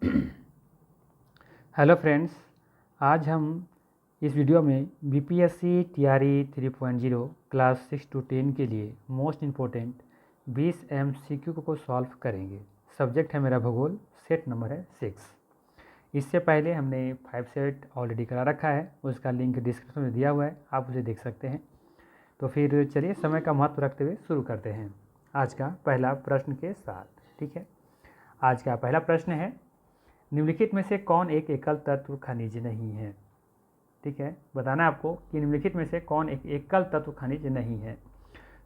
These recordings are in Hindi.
हेलो फ्रेंड्स, आज हम इस वीडियो में बीपीएससी टीआरई 3.0 क्लास 6 to 10 के लिए मोस्ट इम्पोर्टेंट 20 एमसीक्यू को सॉल्व करेंगे। सब्जेक्ट है मेरा भूगोल, सेट नंबर है 6। इससे पहले हमने 5 सेट ऑलरेडी करा रखा है, उसका लिंक डिस्क्रिप्शन में दिया हुआ है, आप उसे देख सकते हैं। तो फिर चलिए समय का महत्व रखते हुए शुरू करते हैं आज का पहला प्रश्न के साथ। ठीक है, आज का पहला प्रश्न है, निम्नलिखित में से कौन एक एकल तत्व खनिज नहीं है। ठीक है, बताना है आपको कि निम्नलिखित में से कौन एक एकल तत्व खनिज नहीं है।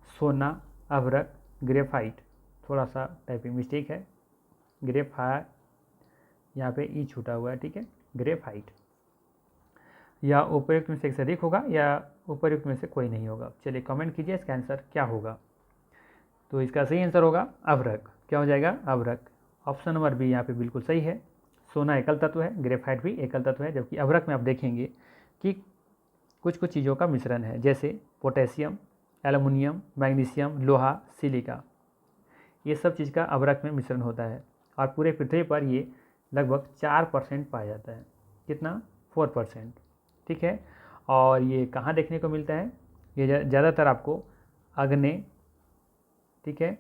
सोना, अभ्रक, ग्रेफाइट, थोड़ा सा टाइपिंग मिस्टेक है, ग्रेफाइट यहाँ पे ई छूटा हुआ है। ठीक है, ग्रेफाइट, या उपयुक्त में से एक से अधिक होगा या उपयुक्त में से कोई नहीं होगा। चलिए कमेंट कीजिए इसका आंसर क्या होगा। तो इसका सही आंसर होगा अभ्रक। क्या हो जाएगा? अभ्रक। ऑप्शन नंबर बी यहाँ पे बिल्कुल सही है। सोना एकल तत्व है, ग्रेफाइट भी एकल तत्व है, जबकि अभ्रक में आप देखेंगे कि कुछ कुछ चीज़ों का मिश्रण है, जैसे पोटेशियम, एल्युमिनियम, मैग्नीशियम, लोहा, सिलिका, ये सब चीज़ का अभ्रक में मिश्रण होता है। और पूरे पृथ्वी पर ये लगभग 4% पाया जाता है। कितना? 4%। ठीक है, और ये कहाँ देखने को मिलता है? ये ज़्यादातर आपको आग्नेय, ठीक है,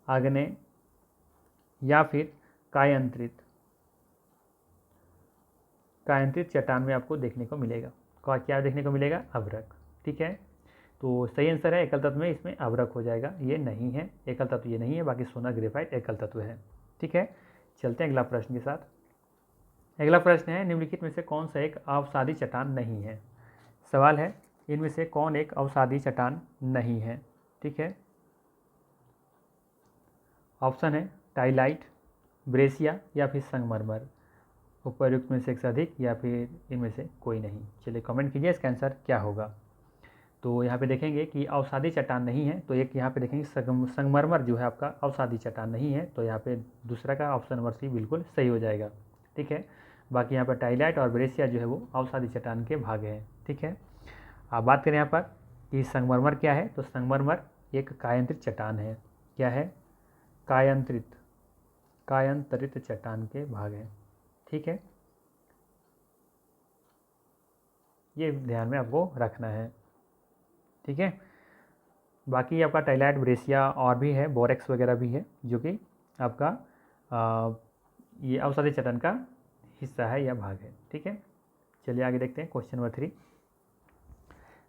आग्नेय या फिर कायांतरित चट्टान में आपको देखने को मिलेगा। क्या देखने को मिलेगा? अभ्रक। ठीक है, तो सही आंसर है एकल तत्व में, इसमें अभ्रक हो जाएगा, ये नहीं है एकल तत्व, ये नहीं है। बाकी सोना, ग्रेफाइट एकल तत्व है। ठीक है, चलते हैं अगला प्रश्न के साथ। अगला प्रश्न है, निम्नलिखित में से कौन सा एक अवसादी चट्टान नहीं है। सवाल है, इनमें से कौन एक अवसादी चट्टान नहीं है। ठीक है, ऑप्शन है टाइलाइट, ब्रेसिया या फिर संगमरमर। उपयुक्त में से एक से अधिक या फिर इनमें से कोई नहीं। चलिए कमेंट कीजिए इसका आंसर क्या होगा। तो यहाँ पे देखेंगे कि अवसादी चट्टान नहीं है, तो एक यहाँ पे देखेंगे संगमरमर जो है आपका अवसादी चट्टान नहीं है, तो यहाँ पे दूसरा का ऑप्शन नंबर सी बिल्कुल सही हो जाएगा। ठीक है, बाकी यहाँ पर टाइलाइट और ब्रेसिया जो है वो अवसादी चट्टान के भाग हैं। ठीक है, आप बात करें यहाँ पर कि संगमरमर क्या है, तो संगमरमर एक कायांतरित चट्टान है। क्या है? कायांतरित चट्टान के भाग है। ठीक है, ये ध्यान में आपको रखना है। ठीक है, बाकी आपका टाइलाइट, ब्रेसिया और भी है, बोरेक्स वगैरह भी है, जो कि आपका ये अवसादी चट्टान का हिस्सा है या भाग है। ठीक है, चलिए आगे देखते हैं क्वेश्चन नंबर 3।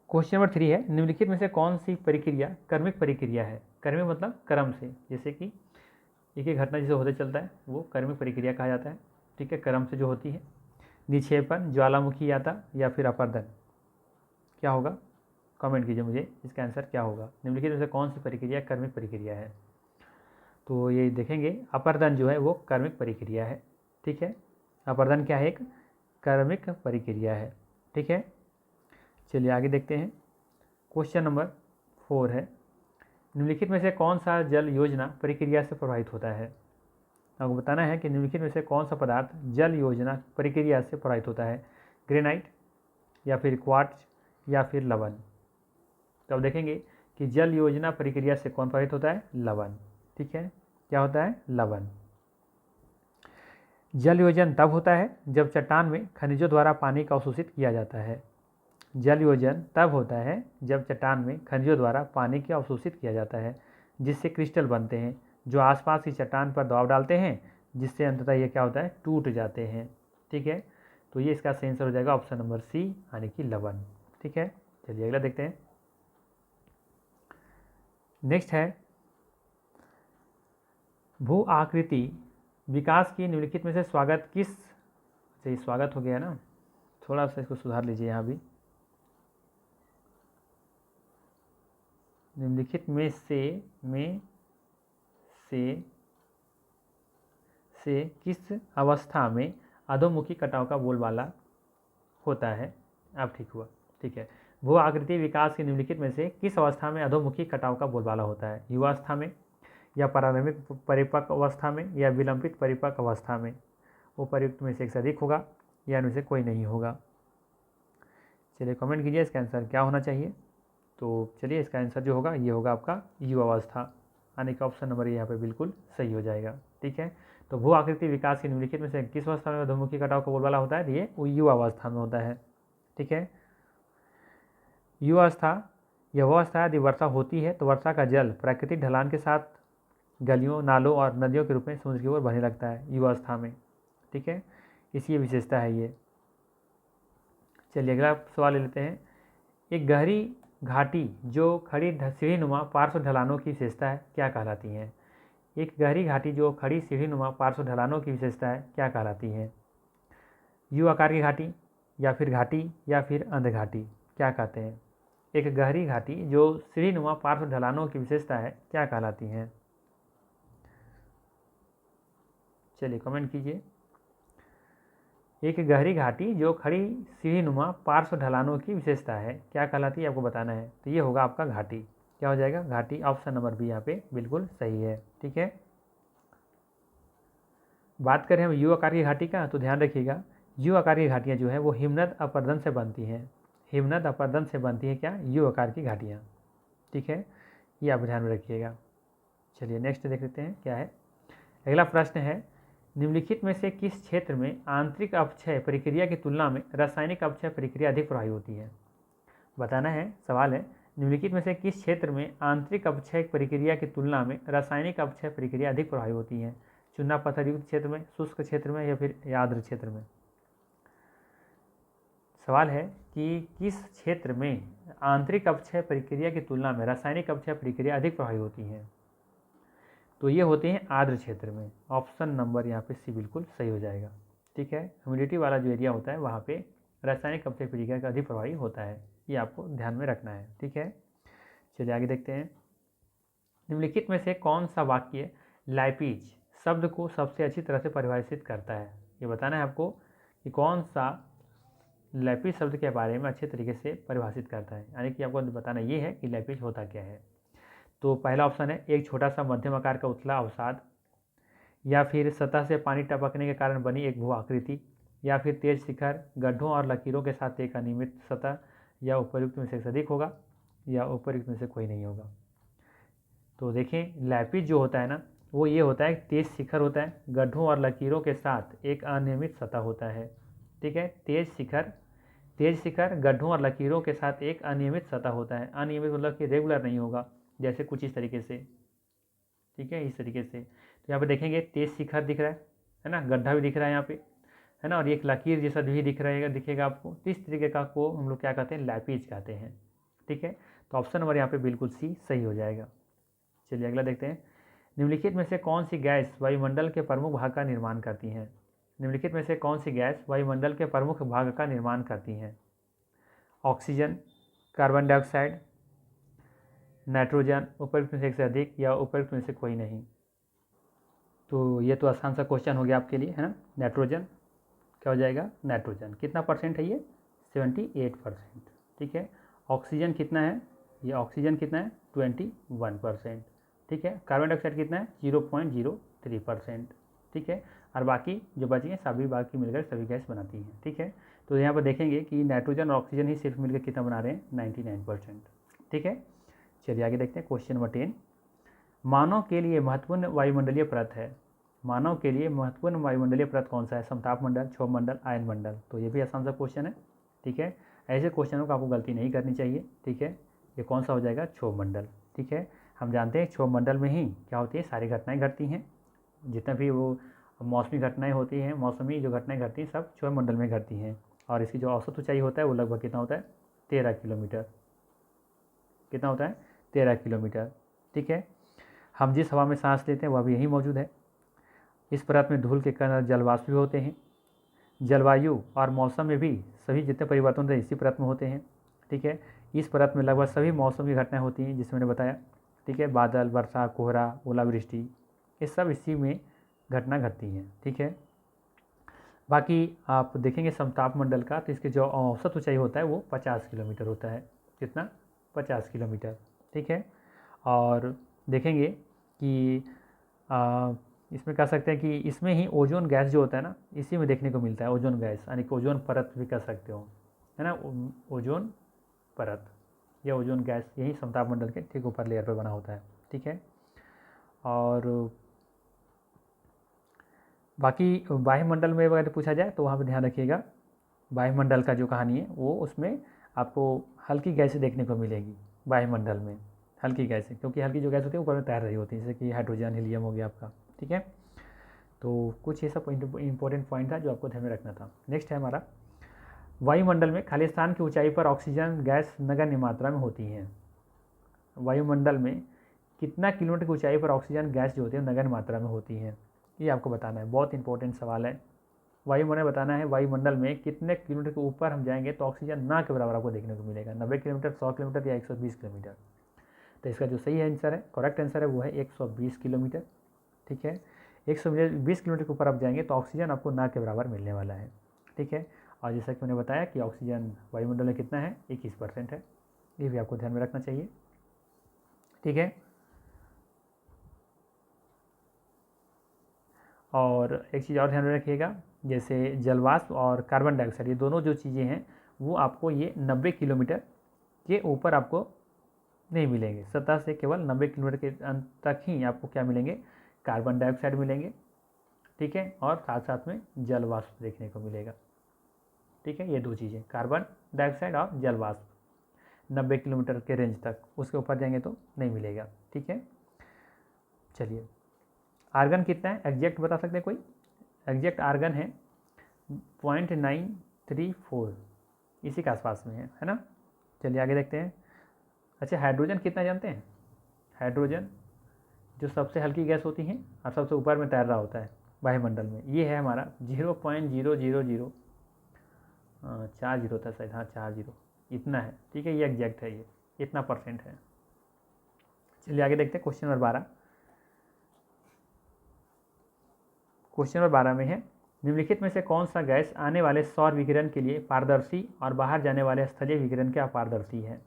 क्वेश्चन नंबर 3 है, निम्नलिखित में से कौन सी प्रक्रिया कर्मिक प्रक्रिया है। कर्मिक मतलब क्रम से, जैसे कि एक एक घटना जिसे होते चलता है वो कर्मिक प्रक्रिया कहा जाता है। ठीक है, क्रम से जो होती है। निक्षेपण, ज्वालामुखी याता या फिर अपर्दन। क्या होगा? कमेंट कीजिए मुझे इसका आंसर क्या होगा। निम्नलिखित में से कौन सी प्रक्रिया कर्मिक प्रक्रिया है। तो ये देखेंगे अपर्दन जो है वो कर्मिक प्रक्रिया है। ठीक है, अपर्दन क्या है? एक कर्मिक प्रक्रिया है। ठीक है, चलिए आगे देखते हैं। क्वेश्चन नंबर 4 है, निम्नलिखित में से कौन सा जल योजना प्रक्रिया से प्रभावित होता है। आपको बताना है कि निम्नलिखित में से कौन सा पदार्थ जल योजना प्रक्रिया से प्रभावित होता है। ग्रेनाइट या फिर क्वार्ट्ज या फिर लवण। तो अब देखेंगे कि जल योजना प्रक्रिया से कौन प्रभावित होता है? लवण। ठीक है, क्या होता है? लवण। जल योजन तब होता है जब चट्टान में खनिजों द्वारा पानी का अवशोषित किया जाता है। जल योजन तब होता है जब चट्टान में खनिजों द्वारा पानी का अवशोषित किया जाता है, जिससे क्रिस्टल बनते हैं जो आसपास की चट्टान पर दबाव डालते हैं, जिससे अंततः ये क्या होता है? टूट जाते हैं। ठीक है, तो ये इसका सही आंसर हो जाएगा ऑप्शन नंबर सी, यानी कि लवण। ठीक है, चलिए अगला देखते हैं। नेक्स्ट है, भू आकृति विकास की निम्नलिखित में से स्वागत किस, अच्छा स्वागत हो गया ना, थोड़ा सा इसको सुधार लीजिए। यहाँ भी निम्नलिखित में से किस अवस्था में अधोमुखी कटाव का बोलबाला होता है। अब ठीक हुआ। ठीक है, भू आकृति विकास की निम्नलिखित में से किस अवस्था में अधोमुखी कटाव का बोलबाला होता है। युवावस्था में, या प्रारंभिक परिपक्व अवस्था में, या विलंबित परिपक्व अवस्था में। उपर्युक्त में से एक से अधिक होगा या इनमें से कोई नहीं होगा। चलिए कमेंट कीजिए इसका आंसर क्या होना चाहिए। तो चलिए इसका आंसर जो होगा ये होगा आपका युवावस्था, यानी कि ऑप्शन नंबर यहाँ पे बिल्कुल सही हो जाएगा। ठीक है, तो भू आकृति विकास की निम्नलिखित में से किस अवस्था में अधोमुखी कटाव को बोलबाला होता है? ये युवा अवस्था में होता है। ठीक है, युवा अवस्था यह वो अवस्था यदि वर्षा होती है तो वर्षा का जल प्राकृतिक ढलान के साथ गलियों, नालों और नदियों के रूप में समुद्र की ओर बहने लगता है युवा अवस्था में। ठीक है, इसकी विशेषता है ये। चलिए अगला सवाल ले लेते हैं। एक गहरी घाटी जो खड़ी सीढ़ीनुमा पार्श्व ढलानों की विशेषता है क्या कहलाती है? एक गहरी घाटी जो खड़ी सीढ़ीनुमा पार्श्व ढलानों की विशेषता है क्या कहलाती है? यू आकार की घाटी या फिर अंध घाटी, क्या कहते हैं? एक गहरी घाटी जो सीढ़ीनुमा पार्श्व ढलानों की विशेषता है क्या कहलाती है? चलिए कमेंट कीजिए। एक गहरी घाटी जो खड़ी सीढ़ीनुमा पार्श्व ढलानों की विशेषता है क्या कहलाती है, आपको बताना है। तो ये होगा आपका घाटी। क्या हो जाएगा? घाटी। ऑप्शन नंबर बी यहाँ पे बिल्कुल सही है। ठीक है, बात करें हम यू आकार की घाटी का, तो ध्यान रखिएगा यू आकार की घाटियाँ जो है वो हिमनद अपर्दन से बनती हैं। हिमनद अपर्दन से बनती है क्या? यू आकार की घाटियाँ। ठीक है, ये आप ध्यान में रखिएगा। चलिए नेक्स्ट देख लेते हैं क्या है। अगला प्रश्न है, निम्नलिखित में से किस क्षेत्र में आंतरिक अपक्षय प्रक्रिया की तुलना में रासायनिक अपक्षय प्रक्रिया अधिक प्रभावी होती है? बताना है। सवाल है, निम्नलिखित में से किस क्षेत्र में आंतरिक अपक्षय प्रक्रिया की तुलना में रासायनिक अपक्षय प्रक्रिया अधिक प्रभावी होती है? चूना पत्थर युक्त क्षेत्र में, शुष्क क्षेत्र में या फिर आर्द्र क्षेत्र में? सवाल है कि किस क्षेत्र में आंतरिक अपक्षय प्रक्रिया की तुलना में रासायनिक अपक्षय प्रक्रिया अधिक प्रभावी होती है? तो ये होते हैं आर्द्र क्षेत्र में। ऑप्शन नंबर यहाँ पे सी बिल्कुल सही हो जाएगा। ठीक है, ह्यूमिडिटी वाला जो एरिया होता है वहाँ पे रासायनिक अपक्षय प्रक्रिया का अधिक प्रभावी होता है, ये आपको ध्यान में रखना है। ठीक है, चलिए आगे देखते हैं। निम्नलिखित में से कौन सा वाक्य लाइपीज शब्द को सबसे अच्छी तरह से परिभाषित करता है? ये बताना है आपको कि कौन सा लैपीज शब्द के बारे में अच्छे तरीके से परिभाषित करता है, यानी कि आपको बताना ये है कि लैपीज होता क्या है। तो पहला ऑप्शन है एक छोटा सा मध्यम आकार का उथला अवसाद, या फिर सतह से पानी टपकने के कारण बनी एक भू आकृति, या फिर तेज शिखर, गड्ढों और लकीरों के साथ एक अनियमित सतह, या उपयुक्त में से अधिक होगा, या उपयुक्त में से कोई नहीं होगा। तो देखें लैपिज जो होता है ना वो ये होता है तेज शिखर होता है, गड्ढों और लकीरों के साथ एक अनियमित सतह होता है। ठीक है, तेज शिखर गड्ढों और लकीरों के साथ एक अनियमित सतह होता है। अनियमित मतलब कि रेगुलर नहीं होगा, जैसे कुछ इस तरीके से। ठीक है, इस तरीके से। तो यहाँ पे देखेंगे तेज शिखर दिख रहा है ना, गड्ढा भी दिख रहा है यहाँ पे, है ना, और एक लकीर जैसा भी दिख रहेगा, दिखेगा आपको। तो इस तरीके का को हम लोग क्या कहते हैं? लैपीज कहते हैं। ठीक है, तो ऑप्शन नंबर यहाँ पे बिल्कुल सी सही हो जाएगा। चलिए अगला देखते हैं। निम्नलिखित में से कौन सी गैस वायुमंडल के प्रमुख भाग का निर्माण करती हैं? निम्नलिखित में से कौन सी गैस वायुमंडल के प्रमुख भाग का निर्माण करती हैं? ऑक्सीजन, कार्बन डाइऑक्साइड, नाइट्रोजन, उपयुक्त में से एक से अधिक, या उपयुक्त में से कोई नहीं? तो ये तो आसान सा क्वेश्चन हो गया आपके लिए, है ना। नाइट्रोजन, क्या हो जाएगा? नाइट्रोजन। कितना परसेंट है ये? 78%। ठीक है, ऑक्सीजन कितना है? ये ऑक्सीजन कितना है? 21%। ठीक है, कार्बन डाइऑक्साइड कितना है? 0.03%। ठीक है, और बाकी जो बची हैं सभी बाकी मिलकर सभी गैस बनाती हैं। ठीक है, तो यहाँ पर देखेंगे कि नाइट्रोजन और ऑक्सीजन ही सिर्फ मिलकर कितना बना रहे हैं? 99%। ठीक है, चलिए आगे देखते हैं क्वेश्चन नंबर 10। मानव के लिए महत्वपूर्ण वायुमंडलीय परत है। मानव के लिए महत्वपूर्ण वायुमंडलीय परत कौन सा है? समताप मंडल, क्षोभ मंडल, आयन मंडल। तो ये भी आसान सा क्वेश्चन है। ठीक है, ऐसे क्वेश्चनों को आपको गलती नहीं करनी चाहिए। ठीक है, ये कौन सा हो जाएगा? क्षोभ मंडल। ठीक है, हम जानते हैं क्षोभ मंडल में ही क्या होती है? सारी घटनाएं घटती हैं, जितना भी वो मौसमी घटनाएं होती हैं, मौसमी जो घटनाएं घटती हैं सब क्षोभ मंडल में घटती हैं। और इसकी जो औसत ऊंचाई होता है वो लगभग कितना होता है? 13 किलोमीटर। कितना होता है? 13 किलोमीटर। ठीक है, हम जिस हवा में सांस लेते हैं वह भी यहीं मौजूद है। इस परत में धूल के कण जलवाष्प भी होते हैं। जलवायु और मौसम में भी सभी जितने परिवर्तन होते हैं इसी परत में होते हैं। ठीक है, इस परत में लगभग सभी मौसम की घटनाएं होती हैं जिसमें मैंने बताया। ठीक है, बादल, वर्षा, कोहरा, ओलावृष्टि, ये सब इसी में घटना घटती हैं। ठीक है, बाकी आप देखेंगे समताप मंडल का, तो इसके जो औसत ऊंचाई होता है वो 50 किलोमीटर होता है। कितना? 50 किलोमीटर। ठीक है, और देखेंगे कि इसमें कह सकते हैं कि इसमें ही ओजोन गैस जो होता है ना इसी में देखने को मिलता है। ओजोन गैस यानी कि ओजोन परत भी कह सकते हो, है ना। ओजोन परत या ओजोन गैस यही समताप मंडल के ठीक ऊपर लेयर पर बना होता है। ठीक है, और बाकी वायुमंडल में अगर पूछा जाए तो वहाँ पर ध्यान रखिएगा, वायुमंडल का जो कहानी है वो उसमें आपको हल्की गैसें देखने को मिलेगी वायुमंडल में, हल्की गैसें, क्योंकि हल्की जो गैस होती है ऊपर में तैर रही होती है, जैसे कि हाइड्रोजन, हीलियम हो गया आपका। ठीक है, तो कुछ ये सब इंपॉर्टेंट पॉइंट था जो आपको ध्यान में रखना था। नेक्स्ट है हमारा, वायुमंडल में खाली स्थान की ऊंचाई पर ऑक्सीजन गैस नगण्य मात्रा में होती है। वायुमंडल में कितना किलोमीटर की ऊंचाई पर ऑक्सीजन गैस जो होती है नगण्य मात्रा में होती है, ये आपको बताना है। बहुत इंपॉर्टेंट सवाल है। वायुमंडल बताना है, वायुमंडल में कितने किलोमीटर के ऊपर हम जाएंगे तो ऑक्सीजन ना के बराबर आपको देखने को मिलेगा, 90 किलोमीटर, 100 किलोमीटर या 120 किलोमीटर। तो इसका जो सही आंसर है, करेक्ट आंसर है, वो है 120 किलोमीटर। ठीक है, 120 किलोमीटर के ऊपर आप जाएंगे तो ऑक्सीजन आपको ना के बराबर मिलने वाला है। ठीक है, और जैसा कि मैंने बताया कि ऑक्सीजन वायुमंडल में कितना है, 21% है, ये भी आपको ध्यान में रखना चाहिए। ठीक है, और एक चीज़ और ध्यान में रखिएगा, जैसे जलवाष्प और कार्बन डाइऑक्साइड, ये दोनों जो चीज़ें हैं वो आपको ये 90 किलोमीटर के ऊपर आपको नहीं मिलेंगे, सतह से केवल 90 किलोमीटर के तक ही आपको क्या मिलेंगे, कार्बन डाइऑक्साइड मिलेंगे। ठीक है, और साथ साथ में जलवाष्प देखने को मिलेगा। ठीक है, ये दो चीज़ें, कार्बन डाइऑक्साइड और जलवाष्प, 90 किलोमीटर के रेंज तक, उसके ऊपर जाएंगे तो नहीं मिलेगा। ठीक है, चलिए, आर्गन कितना है एग्जैक्ट बता सकते हैं कोई? एग्जैक्ट आर्गन है 0.934, इसी के आसपास में है ना। चलिए आगे देखते हैं। अच्छा, हाइड्रोजन कितना जानते हैं? हाइड्रोजन जो सबसे हल्की गैस होती है और सबसे ऊपर में तैर रहा होता है वायुमंडल में, ये है हमारा 0.000 4 जीरो था शायद, हाँ 4 जीरो, इतना है। ठीक है, ये एग्जैक्ट है, ये इतना परसेंट है। चलिए आगे देखते हैं क्वेश्चन नंबर 12। क्वेश्चन नंबर 12 में है, निम्नलिखित में से कौन सा गैस आने वाले सौर विकिरण के लिए पारदर्शी और बाहर जाने वाले स्थलीय विकिरण के अपारदर्शी है?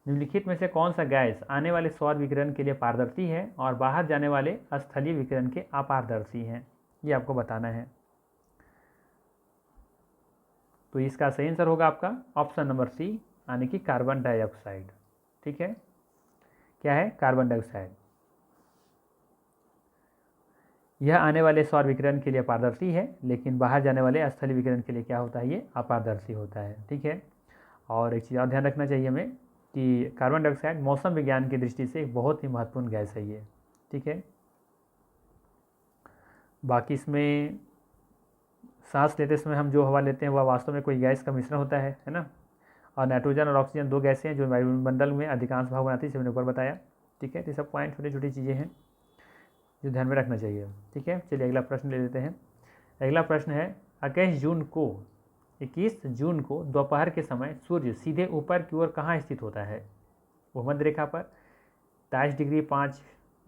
निम्नलिखित में से कौन सा गैस आने वाले सौर विकिरण के लिए पारदर्शी है और बाहर जाने वाले स्थलीय विकिरण के अपारदर्शी है, ये आपको बताना है। तो इसका सही आंसर होगा आपका ऑप्शन नंबर सी, यानी कि कार्बन डाइऑक्साइड। ठीक है, क्या है? Carbon dioxide. यह आने वाले सौर विकिरण के लिए पारदर्शी है, लेकिन बाहर जाने वाले स्थलीय विकिरण के लिए क्या होता है, ये अपारदर्शी होता है। ठीक है, और एक चीज़ और ध्यान रखना चाहिए हमें कि कार्बन डाइऑक्साइड मौसम विज्ञान की दृष्टि से एक बहुत ही महत्वपूर्ण गैस है ये। ठीक है, बाकी इसमें सांस लेते समय हम जो हवा लेते हैं वह वास्तव में कोई गैस का मिश्रण होता है ना। और नाइट्रोजन और ऑक्सीजन दो गैसें हैं जो वायुमंडल में अधिकांश भाग बनाती है, जैसे मैंने ऊपर बताया। ठीक है, तो सब पॉइंट छोटी छोटी चीज़ें हैं जो ध्यान में रखना चाहिए। ठीक है, चलिए अगला प्रश्न ले लेते हैं। अगला प्रश्न है, 21 जून को दोपहर के समय सूर्य सीधे ऊपर की ओर कहाँ स्थित होता है? भूमध्य रेखा पर 27 डिग्री 5,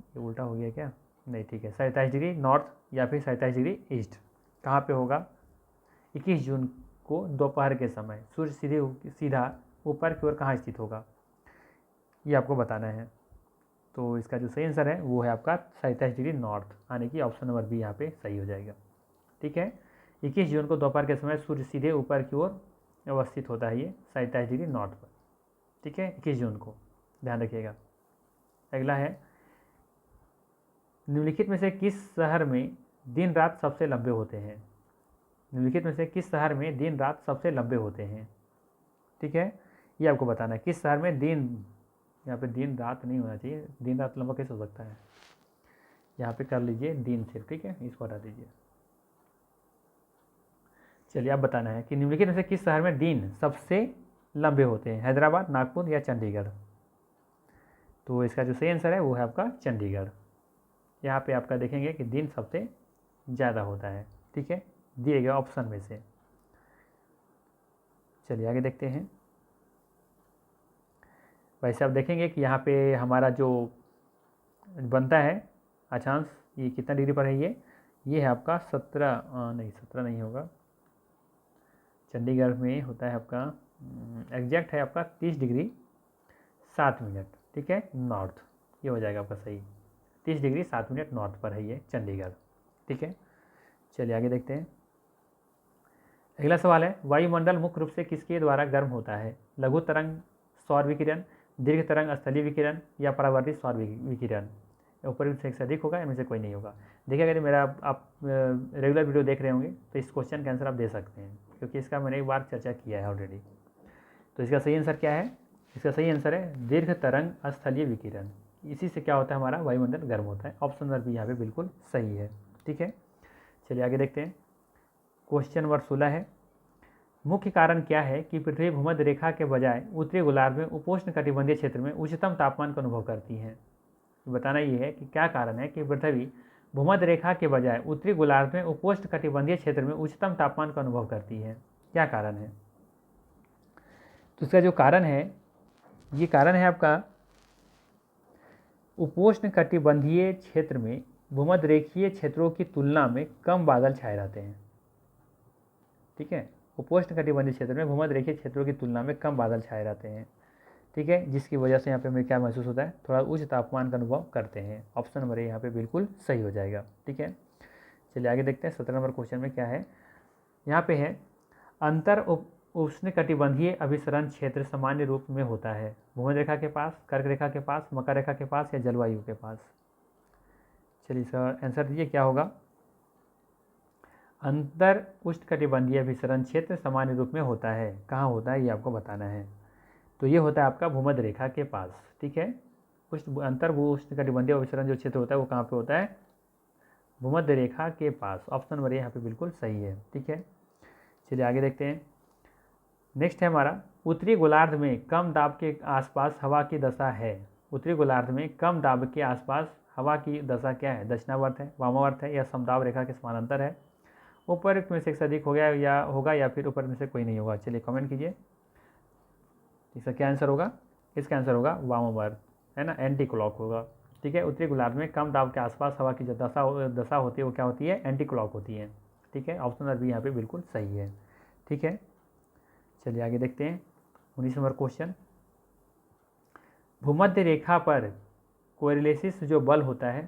ये उल्टा हो गया क्या? नहीं, ठीक है, 27 डिग्री नॉर्थ या फिर 27 डिग्री ईस्ट, कहाँ पे होगा? 21 जून को दोपहर के समय सूर्य सीधा ऊपर की ओर कहाँ स्थित होगा, ये आपको बताना है। तो इसका जो सही आंसर है वो है आपका 27 डिग्री नॉर्थ, यानी कि ऑप्शन नंबर बी यहाँ पे सही हो जाएगा। ठीक है, 21 जून को दोपहर के समय सूर्य सीधे ऊपर की ओर अवस्थित होता है, ये 27 डिग्री नॉर्थ पर। ठीक है, 21 जून को ध्यान रखिएगा। अगला है, निम्नलिखित में से किस शहर में दिन रात सबसे लंबे होते हैं? निम्नलिखित में से किस शहर में दिन रात सबसे लंबे होते हैं? ठीक है, ये आपको बताना है किस शहर में दिन, यहाँ पे दिन रात नहीं होना चाहिए, दिन रात लंबा कैसे हो सकता है, यहाँ पे कर लीजिए दिन सिर्फ। ठीक है, इसको हटा दीजिए। चलिए अब बताना है कि निम्नलिखित में से किस शहर में दिन सबसे लंबे होते हैं, हैदराबाद, नागपुर या चंडीगढ़? तो इसका जो सही आंसर है वो है आपका चंडीगढ़। यहाँ पे आपका देखेंगे कि दिन सबसे ज़्यादा होता है। ठीक है, दिए गए ऑप्शन में से। चलिए आगे देखते हैं। वैसे आप देखेंगे कि यहाँ पे हमारा जो बनता है अक्षांश, ये कितना डिग्री पर है, ये है आपका 17 नहीं होगा, चंडीगढ़ में होता है आपका एग्जैक्ट है आपका 30 डिग्री 7 मिनट। ठीक है, नॉर्थ, ये हो जाएगा आपका सही, 30 डिग्री 7 मिनट नॉर्थ पर है ये चंडीगढ़। ठीक है, चलिए आगे देखते हैं। अगला सवाल है, वायुमंडल मुख्य रूप से किसके द्वारा गर्म होता है? लघु तरंग सौर विकिरण, दीर्घ तरंग स्थलीय विकिरण या परावर्तित सौर विकिरण? ऊपर में से अधिक होगा या में से कोई नहीं होगा। देखिए अगर मेरा आप रेगुलर वीडियो देख रहे होंगे तो इस क्वेश्चन का आंसर आप दे सकते हैं, क्योंकि इसका मैंने एक बार चर्चा किया है ऑलरेडी। तो इसका सही आंसर क्या है? इसका सही आंसर है दीर्घ तरंग स्थलीय विकिरण। इसी से क्या होता है, हमारा वायुमंडल गर्म होता है। ऑप्शन नंबर बी यहाँ पे बिल्कुल सही है। ठीक है, चलिए आगे देखते हैं। क्वेश्चन नंबर 16 है, मुख्य कारण क्या है कि पृथ्वी भूमध्य रेखा के बजाय उत्तरी गोलार्ध में उपोष्ण कटिबंधीय क्षेत्र में उच्चतम तापमान का अनुभव करती है? बताना ये है कि क्या कारण है कि पृथ्वी भूमध्य रेखा के बजाय उत्तरी गोलार्ध में उपोष्ण कटिबंधीय क्षेत्र में उच्चतम तापमान का अनुभव करती है? क्या कारण है? तो इसका जो कारण है, ये कारण है आपका उपोष्ण कटिबंधीय क्षेत्र में भूमध्य रेखीय क्षेत्रों की तुलना में कम बादल छाए रहते हैं। ठीक है, उपोष्ण कटिबंधीय क्षेत्र में भूमध्य रेखीय क्षेत्रों की तुलना में कम बादल छाए रहते हैं। ठीक है, जिसकी वजह से यहाँ पे हमें क्या महसूस होता है, थोड़ा उच्च तापमान का अनुभव करते हैं। ऑप्शन नंबर ए यहाँ पे बिल्कुल सही हो जाएगा। ठीक है, चलिए आगे देखते हैं। 17 नंबर क्वेश्चन में क्या है, यहाँ पे है अंतर उष्ण कटिबंधीय अभिसरण क्षेत्र सामान्य रूप में होता है भूमध्य रेखा के पास, कर्क रेखा के पास, मकर रेखा के पास या जलवायु के पास? चलिए सर आंसर दीजिए क्या होगा। अंतर उष्ण कटिबंधीय अभिसरण क्षेत्र सामान्य रूप में होता है, कहाँ होता है ये आपको बताना है। तो ये होता है आपका भूमध्य रेखा के पास। ठीक है, अंतर उष्ण कटिबंधीय अभिसरण जो क्षेत्र होता है वो कहाँ पे होता है, भूमध्य रेखा के पास। ऑप्शन नंबर यहाँ पे बिल्कुल सही है। ठीक है, चलिए आगे देखते हैं। नेक्स्ट है हमारा, उत्तरी गोलार्ध में कम दाब के आसपास हवा की दशा है। उत्तरी गोलार्ध में कम दाब के आसपास हवा की दशा क्या है? दक्षिणावर्त है, वामावर्त है या समदाब रेखा के समानांतर है? ऊपर में से एक से अधिक हो गया या होगा या फिर ऊपर में से कोई नहीं होगा? चलिए कमेंट कीजिए, इसका क्या आंसर होगा। इसका आंसर होगा वामावर्त, है ना, एंटी क्लॉक होगा। ठीक है, उत्तरी गोलार्ध में कम दाब के आसपास हवा की जो दशा होती है वो क्या होती है, एंटी क्लॉक होती है। ठीक है, ऑप्शन नंबर बी यहाँ पे बिल्कुल सही है। ठीक है, चलिए आगे देखते हैं। 19 नंबर क्वेश्चन, भूमध्य रेखा पर कोरिलेसिस जो बल होता है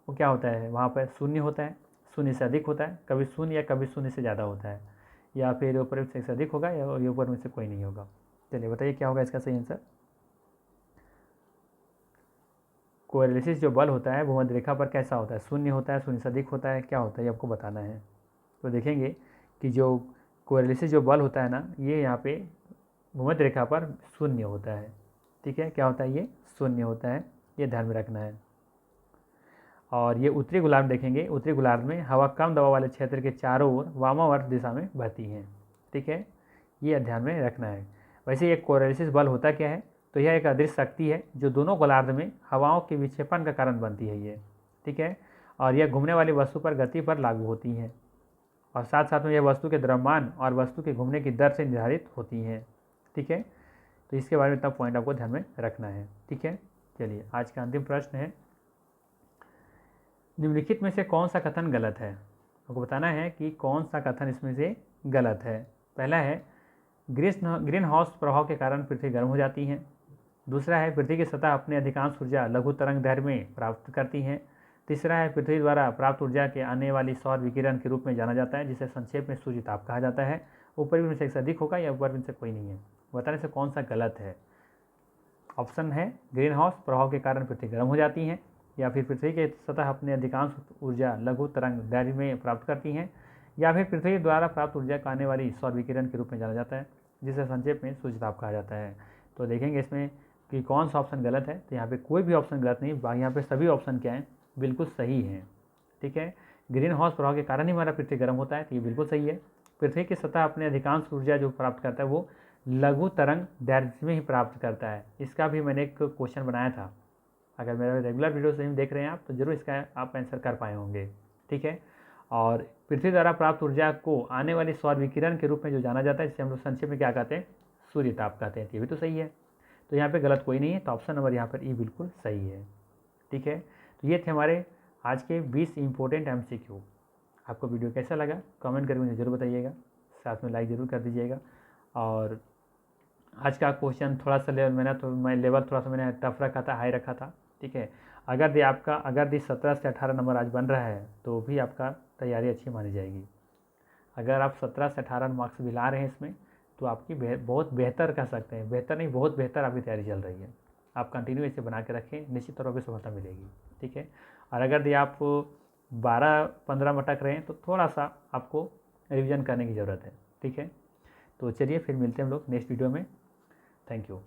वो क्या होता है, वहाँ पर शून्य होता है, शून्य से अधिक होता है, कभी शून्य या कभी शून्य से ज़्यादा होता है, या फिर ऊपर से अधिक होगा या ऊपर में से कोई नहीं होगा? चलिए बताइए क्या होगा इसका सही आंसर। कोरिलेसिस जो बल होता है भूमध्य रेखा पर कैसा होता है, शून्य होता है, शून्य से अधिक होता है, क्या होता है ये आपको बताना है। तो देखेंगे कि जो कोरिलेसिस जो बल होता है ना, ये यहाँ पे भूमध्य रेखा पर शून्य होता है। ठीक है, क्या होता है, ये शून्य होता है, ये ध्यान में रखना है। और ये उत्तरी गोलार्ध देखेंगे, उत्तरी गोलार्ध में हवा कम दबाव वाले क्षेत्र के चारों ओर वामावर्त दिशा में बहती है। ठीक है, ये ध्यान में रखना है। वैसे ये कोरिलेसिस बल होता क्या है, तो यह एक अदृश्य शक्ति है जो दोनों गोलार्ध में हवाओं के विक्षेपण का कारण बनती है ये। ठीक है, और यह घूमने वाली वस्तु पर गति पर लागू होती है, और साथ साथ में यह वस्तु के द्रव्यमान और वस्तु के घूमने की दर से निर्धारित होती है। ठीक है, तो इसके बारे में इतना पॉइंट आपको ध्यान में रखना है। ठीक है, चलिए आज का अंतिम प्रश्न है, निम्नलिखित में से कौन सा कथन गलत है? आपको बताना है कि कौन सा कथन इसमें से गलत है। पहला है ग्रीन हाउस प्रभाव के कारण पृथ्वी गर्म हो जाती है। दूसरा है पृथ्वी की सतह अपने अधिकांश ऊर्जा लघु तरंग दैर्घ्य में प्राप्त करती है। तीसरा है पृथ्वी द्वारा प्राप्त ऊर्जा के आने वाली सौर विकिरण के रूप में जाना जाता है, जिसे संक्षेप में सूर्य ताप कहा जाता है। ऊपर में से एक से अधिक होगा या ऊपर में से कोई नहीं है? बताने से कौन सा गलत है। ऑप्शन है ग्रीन हाउस प्रभाव के कारण पृथ्वी गर्म हो जाती है, या फिर पृथ्वी की सतह अपने अधिकांश ऊर्जा लघु तरंग दैर्घ्य में प्राप्त करती हैं, या फिर पृथ्वी द्वारा प्राप्त ऊर्जा को आने वाली सौर विकिरण के रूप में जाना जाता है, जिसे संक्षेप में सूर्यताप कहा जाता है। तो देखेंगे इसमें कि कौन सा ऑप्शन गलत है। तो यहाँ पे कोई भी ऑप्शन गलत नहीं, यहाँ पे सभी ऑप्शन क्या हैं, बिल्कुल सही हैं। ठीक है, ग्रीन हाउस प्रभाव के कारण ही हमारा पृथ्वी गर्म होता है, तो ये बिल्कुल सही है। पृथ्वी की सतह अपने अधिकांश ऊर्जा जो प्राप्त करता है वो लघु तरंग दैर्घ्य में ही प्राप्त करता है। इसका भी मैंने एक क्वेश्चन बनाया था, अगर मेरा रेगुलर वीडियो सही देख रहे हैं आप तो जरूर इसका आप आंसर कर पाए होंगे। ठीक है, और पृथ्वी द्वारा प्राप्त ऊर्जा को आने वाली सौर विकिरण के रूप में जो जाना जाता है, जिसे हम लोग संक्षेप में क्या कहते हैं, सूर्य ताप कहते हैं। ये भी तो सही है, तो यहाँ पे गलत कोई नहीं है, तो ऑप्शन नंबर यहाँ पर ई बिल्कुल सही है। ठीक है, तो ये थे हमारे आज के 20 इंपॉर्टेंट MCQ। आपको वीडियो कैसा लगा कमेंट करके मुझे जरूर बताइएगा, साथ में लाइक ज़रूर कर दीजिएगा। और आज का क्वेश्चन थोड़ा सा लेवल थोड़ा सा मैंने टफ रखा था, हाई रखा था। ठीक है, अगर 17 से 18 नंबर आज बन रहा है तो भी आपका तैयारी अच्छी मानी जाएगी। अगर आप 17 से 18 मार्क्स भी ला रहे हैं इसमें तो आपकी बहुत बेहतर कह सकते हैं, बेहतर नहीं बहुत बेहतर आपकी तैयारी चल रही है। आप कंटिन्यू इसे बना के रखें, निश्चित तौर पर सफलता मिलेगी। ठीक है। और अगर यदि आप 12-15 में अटक रहे हैं तो थोड़ा सा आपको रिवीजन करने की ज़रूरत है, ठीक है। तो चलिए फिर मिलते हैं हम लोग नेक्स्ट वीडियो में। Thank you.